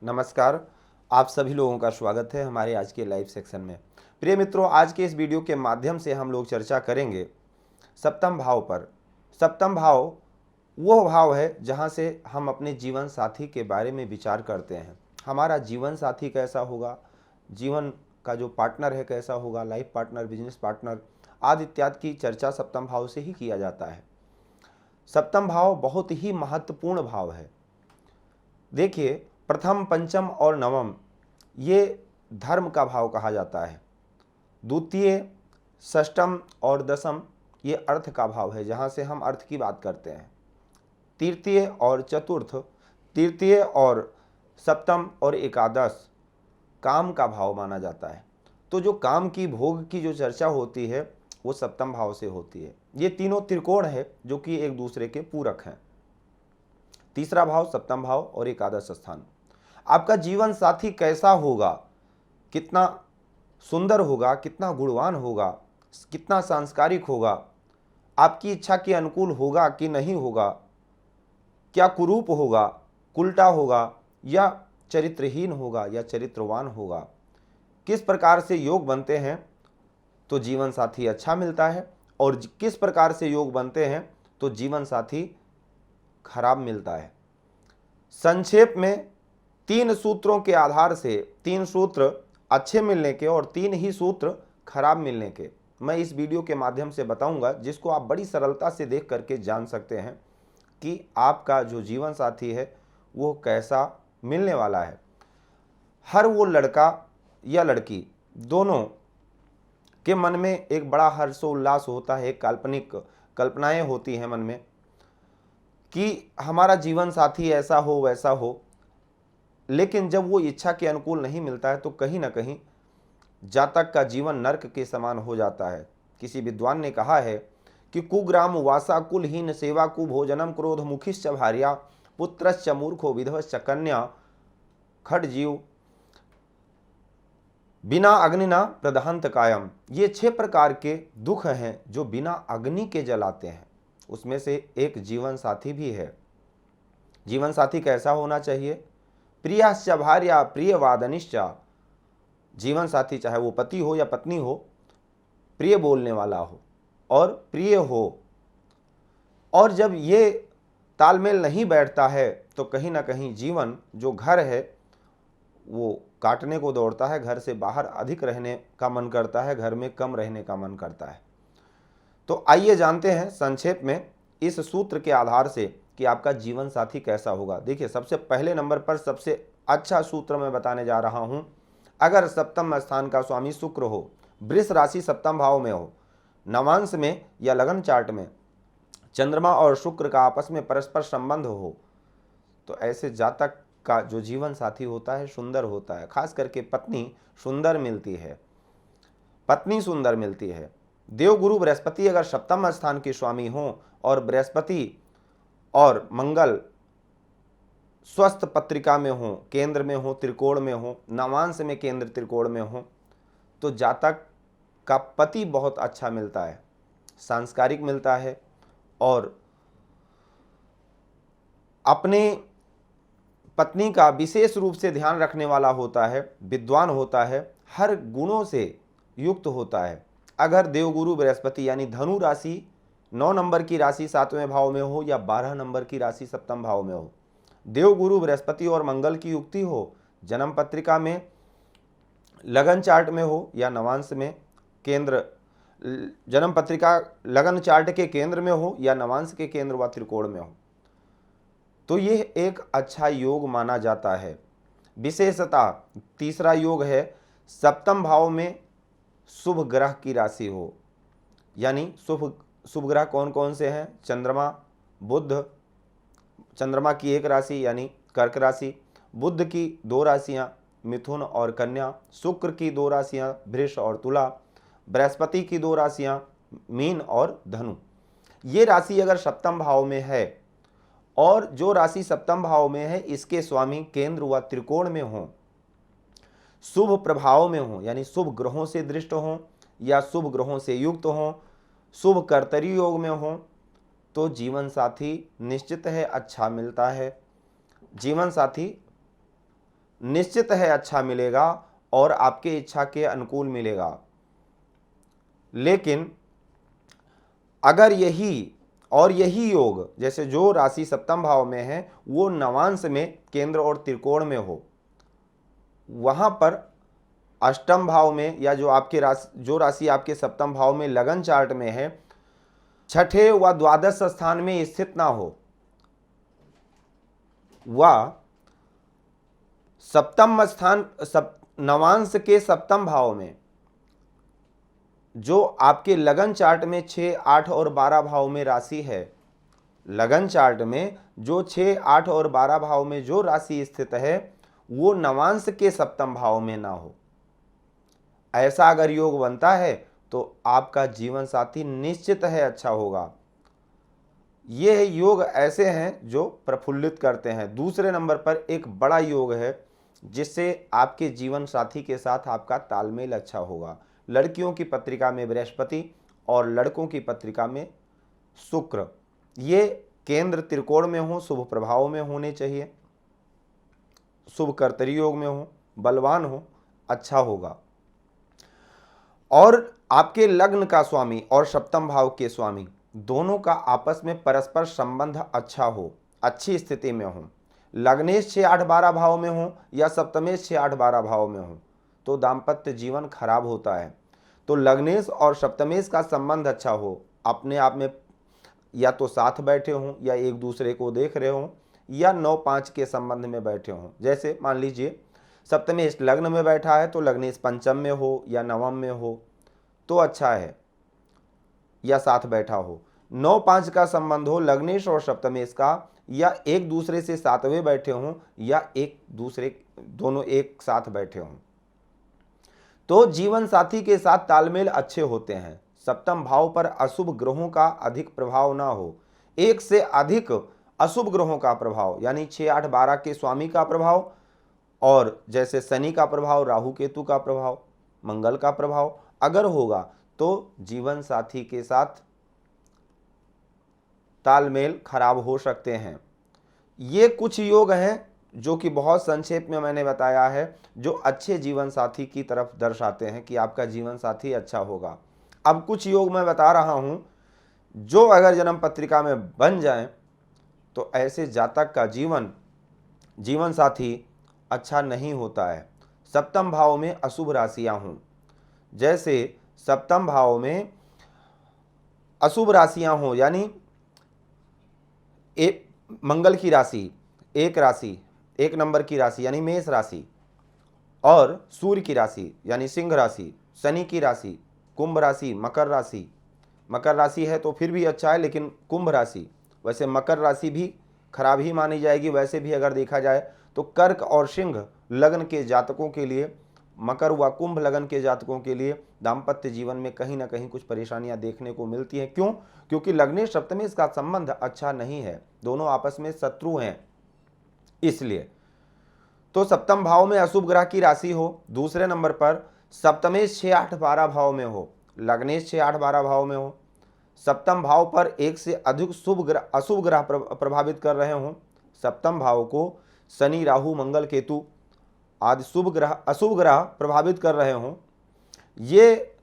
नमस्कार। आप सभी लोगों का स्वागत है हमारे आज के लाइव सेक्शन में। प्रिय मित्रों, आज के इस वीडियो के माध्यम से हम लोग चर्चा करेंगे सप्तम भाव पर। सप्तम भाव वो भाव है जहां से हम अपने जीवन साथी के बारे में विचार करते हैं। हमारा जीवन साथी कैसा होगा, जीवन का जो पार्टनर है कैसा होगा, लाइफ पार्टनर, बिजनेस पार्टनर आदि इत्यादि की चर्चा सप्तम भाव से ही किया जाता है। सप्तम भाव बहुत ही महत्वपूर्ण भाव है। देखिए, प्रथम, पंचम और नवम ये धर्म का भाव कहा जाता है। द्वितीय, षष्टम और दसम ये अर्थ का भाव है, जहाँ से हम अर्थ की बात करते हैं। तृतीय और चतुर्थ, तृतीय और सप्तम और एकादश काम का भाव माना जाता है। तो जो काम की, भोग की जो चर्चा होती है वो सप्तम भाव से होती है। ये तीनों त्रिकोण है जो कि एक दूसरे के पूरक हैं। तीसरा भाव सप्तम भाव और एकादश स्थान। आपका जीवन साथी कैसा होगा, कितना सुंदर होगा, कितना गुणवान होगा, कितना सांस्कारिक होगा, आपकी इच्छा के अनुकूल होगा कि नहीं होगा, क्या कुरूप होगा, उल्टा होगा या चरित्रहीन होगा या चरित्रवान होगा, किस प्रकार से योग बनते हैं तो जीवन साथी अच्छा मिलता है और किस प्रकार से योग बनते हैं तो जीवन साथी खराब मिलता है। संक्षेप में 3 सूत्रों के आधार से, 3 सूत्र अच्छे मिलने के और 3 ही सूत्र खराब मिलने के मैं इस वीडियो के माध्यम से बताऊंगा, जिसको आप बड़ी सरलता से देख करके जान सकते हैं कि आपका जो जीवन साथी है वो कैसा मिलने वाला है। हर वो लड़का या लड़की दोनों के मन में एक बड़ा हर्षोल्लास होता है, काल्पनिक कल्पनाएं होती हैं मन में कि हमारा जीवन साथी ऐसा हो वैसा हो, लेकिन जब वो इच्छा के अनुकूल नहीं मिलता है तो कहीं ना कहीं जातक का जीवन नरक के समान हो जाता है। किसी विद्वान ने कहा है कि कुग्राम वासा कुलहीन सेवा कुभोजनम क्रोध मुखिश्च भार्या पुत्रश्च मूर्खो विधवश्च कन्या खड जीव बिना अग्निना प्रदहंत कायम। ये 6 प्रकार के दुख हैं जो बिना अग्नि के जलाते हैं। उसमें से एक जीवन साथी भी है। जीवन साथी कैसा होना चाहिए? प्रियाश्च भार्या प्रियवादनिश्च। जीवन साथी चाहे वो पति हो या पत्नी हो, प्रिय बोलने वाला हो और प्रिय हो। और जब ये तालमेल नहीं बैठता है तो कहीं ना कहीं जीवन, जो घर है वो काटने को दौड़ता है। घर से बाहर अधिक रहने का मन करता है, घर में कम रहने का मन करता है। तो आइए जानते हैं संक्षेप में इस सूत्र के आधार से कि आपका जीवन साथी कैसा होगा। देखिए, सबसे पहले नंबर पर सबसे अच्छा सूत्र मैं बताने जा रहा हूं। अगर सप्तम स्थान का स्वामी शुक्र हो, वृष राशि सप्तम भाव में हो, नवांश में या लगन चार्ट में चंद्रमा और शुक्र का आपस में परस्पर संबंध हो, तो ऐसे जातक का जो जीवन साथी होता है सुंदर होता है। खास करके पत्नी सुंदर मिलती है, पत्नी सुंदर मिलती है। देवगुरु बृहस्पति अगर सप्तम स्थान के स्वामी हो और बृहस्पति और मंगल स्वस्थ पत्रिका में हो, केंद्र में हो, त्रिकोण में हो, नवांश में केंद्र त्रिकोण में हो, तो जातक का पति बहुत अच्छा मिलता है, सांस्कारिक मिलता है और अपने पत्नी का विशेष रूप से ध्यान रखने वाला होता है, विद्वान होता है, हर गुणों से युक्त होता है। अगर देवगुरु बृहस्पति यानी धनु राशि 9 नंबर की राशि 7वें भाव में हो या 12 नंबर की राशि सप्तम भाव में हो, देवगुरु बृहस्पति और मंगल की युक्ति हो, जन्म पत्रिका में, लगन चार्ट में हो या नवांश में, केंद्र जन्म पत्रिका लगन चार्ट के केंद्र में हो या नवांश के केंद्र व त्रिकोण में हो, तो यह एक अच्छा योग माना जाता है। विशेषता तीसरा योग है सप्तम भाव में शुभ ग्रह की राशि हो। यानी शुभ ग्रह कौन कौन से हैं? चंद्रमा, बुध, चंद्रमा की एक राशि यानी कर्क राशि, बुध की 2 राशियां मिथुन और कन्या, शुक्र की 2 राशियां वृष और तुला, बृहस्पति की 2 राशियां मीन और धनु। ये राशि अगर सप्तम भाव में है और जो राशि सप्तम भाव में है इसके स्वामी केंद्र व त्रिकोण में हो, शुभ प्रभाव में हो यानी शुभ ग्रहों से दृष्ट हो या शुभ ग्रहों से युक्त हो, शुभ कर्तरी योग में हो, तो जीवन साथी निश्चित है अच्छा मिलता है। जीवन साथी निश्चित है अच्छा मिलेगा और आपके इच्छा के अनुकूल मिलेगा। लेकिन अगर यही योग जैसे जो राशि सप्तम भाव में है वो नवांश में केंद्र और त्रिकोण में हो, वहां पर अष्टम भाव में या जो राशि आपके सप्तम भाव में लगन चार्ट में है, छठे व द्वादश स्थान में स्थित ना हो, वह नवांश के सप्तम भाव में जो आपके लगन चार्ट में 6, 8 और 12 भाव में राशि है, लगन चार्ट में जो 6, 8 और 12 भाव में जो राशि स्थित है वो नवांश के सप्तम भाव में ना हो। ऐसा अगर योग बनता है तो आपका जीवन साथी निश्चित है अच्छा होगा। ये योग ऐसे हैं जो प्रफुल्लित करते हैं। दूसरे नंबर पर एक बड़ा योग है जिससे आपके जीवन साथी के साथ आपका तालमेल अच्छा होगा। लड़कियों की पत्रिका में बृहस्पति और लड़कों की पत्रिका में शुक्र, ये केंद्र त्रिकोण में हो, शुभ प्रभाव में होने चाहिए, शुभ कर्तरी योग में हो, बलवान हो, अच्छा होगा। और आपके लग्न का स्वामी और सप्तम भाव के स्वामी दोनों का आपस में परस्पर संबंध अच्छा हो, अच्छी स्थिति में हो। लग्नेश 6, 8, 12 भाव में हो या सप्तमेश 6, 8, 12 भाव में हो तो दाम्पत्य जीवन खराब होता है। तो लग्नेश और सप्तमेश का संबंध अच्छा हो, अपने आप में या तो साथ बैठे हों या एक दूसरे को देख रहे हों या 9-5 के संबंध में बैठे हों। जैसे मान लीजिए सप्तमेश लग्न में बैठा है तो लग्नेश पंचम में हो या नवम में हो तो अच्छा है, या साथ बैठा हो। 9-5 का संबंध हो लग्नेश और सप्तमेश का, या एक दूसरे से सातवें बैठे हों या दोनों एक साथ बैठे हों तो जीवन साथी के साथ तालमेल अच्छे होते हैं। सप्तम भाव पर अशुभ ग्रहों का अधिक प्रभाव ना हो, एक से अधिक अशुभ ग्रहों का प्रभाव यानी 6, 8, 12 के स्वामी का प्रभाव और जैसे शनि का प्रभाव, राहु केतु का प्रभाव, मंगल का प्रभाव अगर होगा तो जीवन साथी के साथ तालमेल खराब हो सकते हैं। ये कुछ योग हैं जो कि बहुत संक्षेप में मैंने बताया है, जो अच्छे जीवन साथी की तरफ दर्शाते हैं कि आपका जीवन साथी अच्छा होगा। अब कुछ योग मैं बता रहा हूं जो अगर जन्म पत्रिका में बन जाएं तो ऐसे जातक का जीवन साथी अच्छा नहीं होता है। सप्तम भाव में अशुभ राशियां हों, जैसे सप्तम भाव में अशुभ राशियां हों यानी मंगल की राशि, एक नंबर की राशि यानी मेष राशि, और सूर्य की राशि यानी सिंह राशि, शनि की राशि, कुंभ राशि, मकर राशि है तो फिर भी अच्छा है, लेकिन कुंभ राशि, वैसे मकर राशि भी खराब ही मानी जाएगी। वैसे भी अगर देखा जाए तो कर्क और सिंह लग्न के जातकों के लिए, मकर व कुंभ लगन के जातकों के लिए दाम्पत्य जीवन में कहीं ना कहीं कुछ परेशानियां देखने को मिलती हैं। क्यों? क्योंकि लग्नेश सप्तमेश का संबंध अच्छा नहीं है, दोनों आपस में शत्रु हैं। इसलिए तो सप्तम भाव में अशुभ ग्रह की राशि हो, दूसरे नंबर पर सप्तमेश 6, 8, 12 भाव में हो, लग्नेश 6, 8, 12 भाव में हो, सप्तम भाव पर एक से अधिक अशुभ ग्रह प्रभावित कर रहे हों, सप्तम भाव को शनि, राहु, मंगल, केतु आदि अशुभ ग्रह प्रभावित कर रहे हों, ये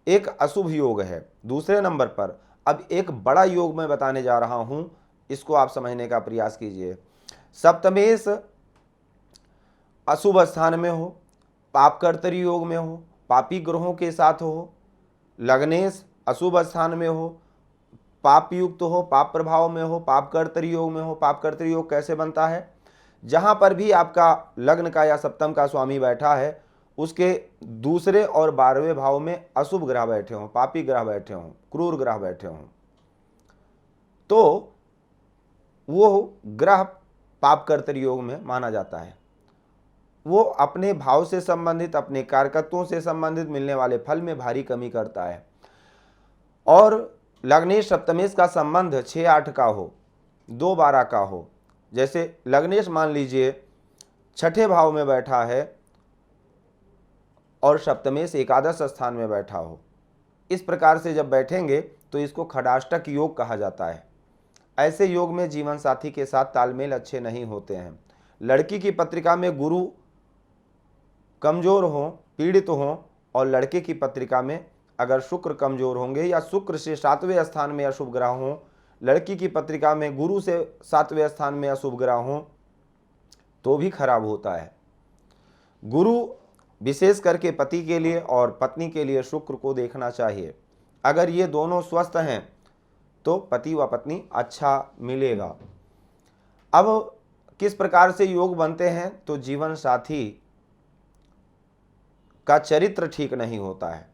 एक अशुभ योग है। दूसरे नंबर पर अब एक बड़ा योग मैं बताने जा रहा हूं, इसको आप समझने का प्रयास कीजिए। सप्तमेश अशुभ स्थान में हो, पापकर्तरी योग में हो, पापी ग्रहों के साथ हो, लग्नेश अशुभ स्थान में हो, पाप युक्त हो, पाप प्रभाव में हो, पापकर्तरी योग में हो। पापकर्तरी योग कैसे बनता है? जहां पर भी आपका लग्न का या सप्तम का स्वामी बैठा है उसके दूसरे और 12वें भाव में अशुभ ग्रह बैठे हों, पापी ग्रह बैठे हों, क्रूर ग्रह बैठे हों तो वो ग्रह पापकर्तरी योग में माना जाता है। वो अपने भाव से संबंधित, अपने कारकत्वों से संबंधित मिलने वाले फल में भारी कमी करता है। और लग्नेश सप्तमेश का संबंध 6, 8 का हो, 2, 12 का हो। जैसे लग्नेश मान लीजिए छठे भाव में बैठा है और सप्तमेश एकादश स्थान में बैठा हो, इस प्रकार से जब बैठेंगे तो इसको खडाष्टक योग कहा जाता है। ऐसे योग में जीवन साथी के साथ तालमेल अच्छे नहीं होते हैं। लड़की की पत्रिका में गुरु कमज़ोर हों, पीड़ित हों, और लड़के की पत्रिका में अगर शुक्र कमज़ोर होंगे या शुक्र से 7वें स्थान में अशुभ ग्रह हों, लड़की की पत्रिका में गुरु से 7वें स्थान में अशुभ ग्रह हों, तो भी खराब होता है। गुरु विशेष करके पति के लिए और पत्नी के लिए शुक्र को देखना चाहिए। अगर ये दोनों स्वस्थ हैं तो पति व पत्नी अच्छा मिलेगा। अब किस प्रकार से योग बनते हैं, तो जीवन साथी का चरित्र ठीक नहीं होता है।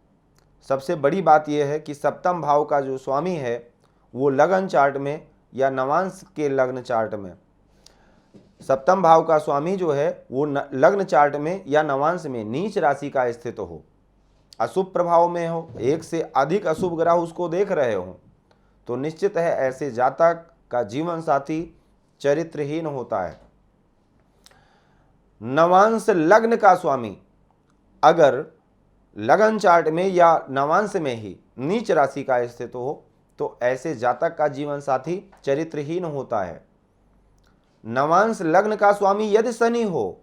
सबसे बड़ी बात यह है कि सप्तम भाव का जो स्वामी है वो लगन चार्ट में या नवांश के लग्न चार्ट में, सप्तम भाव का स्वामी जो है वो लग्न चार्ट में या नवांश में नीच राशि का स्थित हो, अशुभ प्रभाव में हो, एक से अधिक अशुभ ग्रह उसको देख रहे हो, तो निश्चित है ऐसे जातक का जीवन साथी चरित्रहीन होता है। नवांश लग्न का स्वामी अगर लगन चार्ट में या नवांश में ही नीच राशि का स्थित हो तो ऐसे जातक का जीवन साथी चरित्रहीन होता है। नवांश लग्न का स्वामी यदि शनि हो,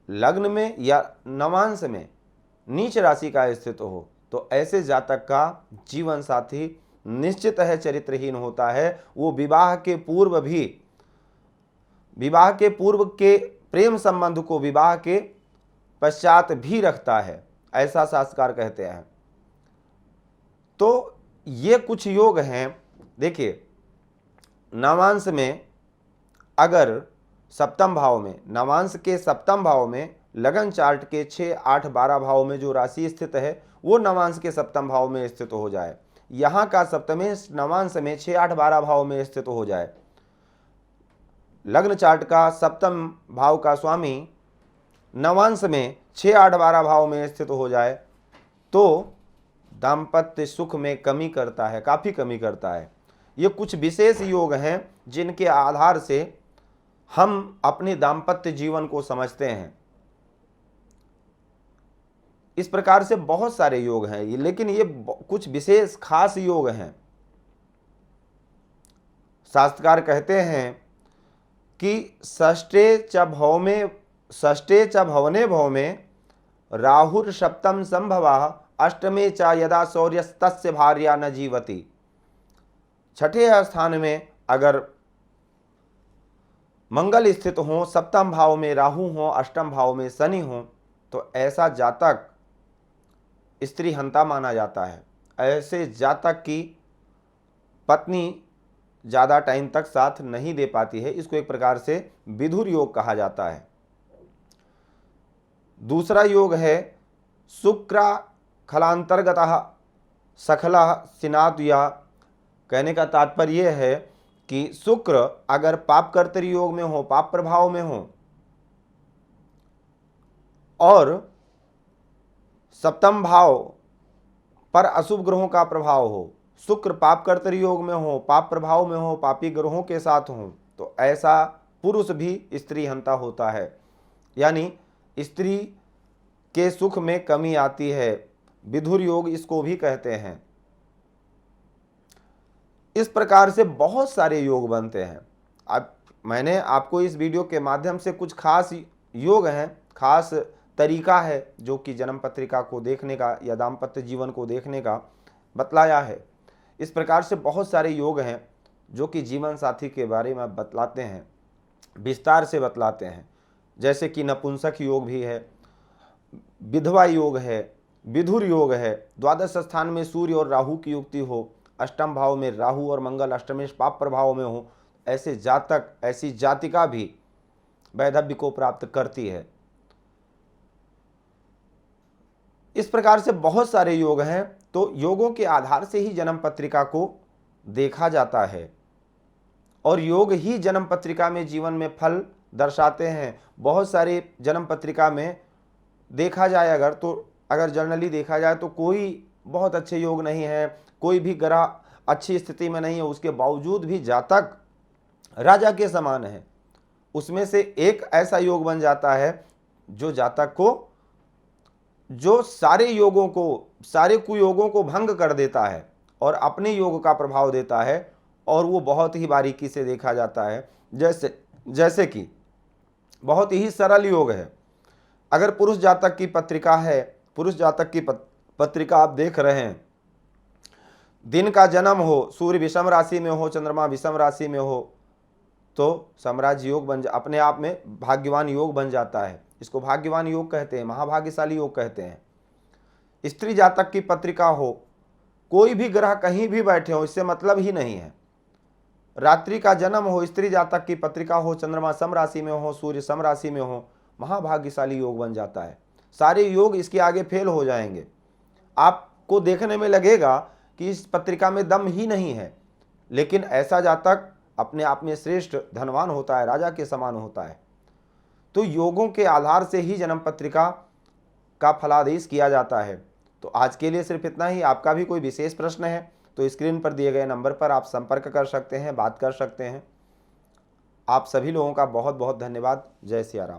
लग्न में या नवांश में नीच राशि का स्थित हो, तो ऐसे जातक का जीवन साथी निश्चित है चरित्रहीन होता है। वो विवाह के पूर्व के प्रेम संबंध को विवाह के पश्चात भी रखता है, ऐसा शास्त्रकार कहते हैं। तो ये कुछ योग हैं। देखिए, नवांश में अगर सप्तम भाव में, नवांश के सप्तम भाव में लगन चार्ट के 6, 8, 12 भाव में जो राशि स्थित है वो नवांश के सप्तम भाव में स्थित हो जाए, यहाँ का सप्तमेश नवांश में 6, 8, 12 भाव में स्थित हो जाए, लग्न चार्ट का सप्तम भाव का स्वामी नवांश में 6, 8, 12 भाव में स्थित हो जाए, तो दाम्पत्य सुख में कमी करता है, काफ़ी कमी करता है। ये कुछ विशेष योग हैं जिनके आधार से हम अपने दाम्पत्य जीवन को समझते हैं। इस प्रकार से बहुत सारे योग हैं ये, लेकिन ये कुछ विशेष खास योग हैं। शास्त्रकार कहते हैं कि षष्ठे च भवने भव में राहुर सप्तम संभवा अष्टमे च यदा शौर्यस्तस्य भार्या न जीवति। छठे स्थान में अगर मंगल स्थित हो, सप्तम भाव में राहु हो, अष्टम भाव में शनि हो, तो ऐसा जातक स्त्री हंता माना जाता है। ऐसे जातक की पत्नी ज़्यादा टाइम तक साथ नहीं दे पाती है। इसको एक प्रकार से विधुर योग कहा जाता है। दूसरा योग है शुक्र खलांतर्गतः सखला सिनातुया। कहने का तात्पर्य यह है कि शुक्र अगर पाप कर्तरी योग में हो, पाप प्रभाव में हो, और सप्तम भाव पर अशुभ ग्रहों का प्रभाव हो, शुक्र पाप कर्तरी योग में हो, पाप प्रभाव में हो, पापी ग्रहों के साथ हो, तो ऐसा पुरुष भी स्त्री हंता होता है, यानी स्त्री के सुख में कमी आती है। विधुर योग इसको भी कहते हैं। इस प्रकार से बहुत सारे योग बनते हैं। अब मैंने आपको इस वीडियो के माध्यम से कुछ खास योग हैं, खास तरीका है जो कि जन्म पत्रिका को देखने का या दाम्पत्य जीवन को देखने का बतलाया है। इस प्रकार से बहुत सारे योग हैं जो कि जीवन साथी के बारे में बतलाते हैं, विस्तार से बतलाते हैं। जैसे कि नपुंसक योग भी है, विधवा योग है, विधुर योग है, द्वादश स्थान में सूर्य और राहु की युक्ति हो, अष्टम भाव में राहु और मंगल अष्टमेश पाप प्रभाव में हो, ऐसे जातक, ऐसी जातिका भी वैधव्य को प्राप्त करती है। इस प्रकार से बहुत सारे योग हैं। तो योगों के आधार से ही जन्म पत्रिका को देखा जाता है और योग ही जन्म पत्रिका में जीवन में फल दर्शाते हैं। बहुत सारे जन्म पत्रिका में देखा जाए अगर जनरली देखा जाए तो कोई बहुत अच्छे योग नहीं है, कोई भी ग्रह अच्छी स्थिति में नहीं है, उसके बावजूद भी जातक राजा के समान है। उसमें से एक ऐसा योग बन जाता है जो जातक को, जो सारे योगों को, सारे कुयोगों को भंग कर देता है और अपने योग का प्रभाव देता है, और वो बहुत ही बारीकी से देखा जाता है। जैसे कि बहुत ही सरल योग है, अगर पुरुष जातक की पत्रिका है, पुरुष जातक की पत्रिका आप देख रहे हैं, दिन का जन्म हो, सूर्य विषम राशि में हो, चंद्रमा विषम राशि में हो, तो साम्राज्य योग अपने आप में भाग्यवान योग बन जाता है। इसको भाग्यवान योग कहते हैं, महाभाग्यशाली योग कहते हैं। स्त्री जातक की पत्रिका हो, कोई भी ग्रह कहीं भी बैठे हो, इससे मतलब ही नहीं है। रात्रि का जन्म हो, स्त्री जातक की पत्रिका हो, चंद्रमा सम राशि में हो, सूर्य सम राशि में हो, महाभाग्यशाली योग बन जाता है। सारे योग इसके आगे फेल हो जाएंगे। आपको देखने में लगेगा कि इस पत्रिका में दम ही नहीं है, लेकिन ऐसा जातक अपने आप में श्रेष्ठ धनवान होता है, राजा के समान होता है। तो योगों के आधार से ही जन्म पत्रिका का फलादेश किया जाता है। तो आज के लिए सिर्फ इतना ही। आपका भी कोई विशेष प्रश्न है तो स्क्रीन पर दिए गए नंबर पर आप संपर्क कर सकते हैं, बात कर सकते हैं। आप सभी लोगों का बहुत बहुत धन्यवाद। जय सिया राम।